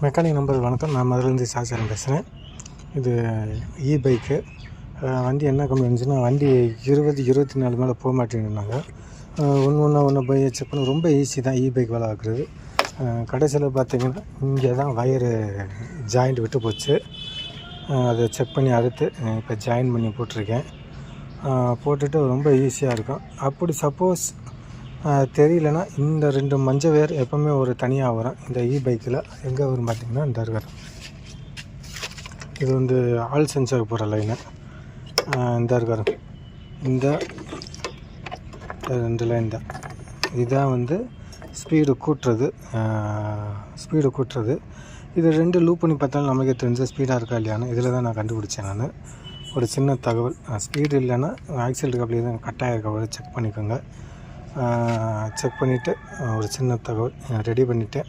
Mechanic number வணக்கம். நான் மதுரையிலேருந்து சாச்சாரம் பேசுகிறேன். இது பைக்கு வண்டி என்ன கம்ப்ளைண்ட்ஸுன்னா, வண்டி 24 மேலே போக மாட்டேங்கிறாங்க. ஒன்று போய் செக் பண்ண ரொம்ப ஈஸி தான் பைக் வேலை ஆக்குறது. கடைசியில் பார்த்திங்கன்னா இங்கே தான் வயரு ஜாயிண்ட் விட்டு போச்சு. அதை செக் பண்ணி அறுத்து இப்போ ஜாயின் பண்ணி போட்டிருக்கேன். போட்டுட்டு ரொம்ப ஈஸியாக இருக்கும். அப்படி சப்போஸ் தெரியலனா இந்த 2 மஞ்சள் வேர் எப்போவுமே ஒரு தனியாக வரும். இந்த பைக்கில் எங்கே வரும் பார்த்திங்கன்னா, இந்த இருக்கிற இது வந்து ஆல் சென்சார் போகிற லைனு. இந்த இருக்கிற இந்த 2 லைன் தான். இதான் வந்து ஸ்பீடு கூட்டுறது. இது 2 லூப் பண்ணி பார்த்தாலும் நமக்கே தெரிஞ்ச ஸ்பீடாக இருக்கா இல்லையான்னு இதில் தான் நான் கண்டுபிடிச்சேன். நான் ஒரு சின்ன தகவல், ஸ்பீடு இல்லைன்னா ஆக்சிலேட்டர் அப்படியே தான் கட்டாக இருக்க செக் பண்ணிக்கோங்க. செக் பண்ணிவிட்டு ஒரு சின்ன தகவல் ரெடி பண்ணிவிட்டேன்.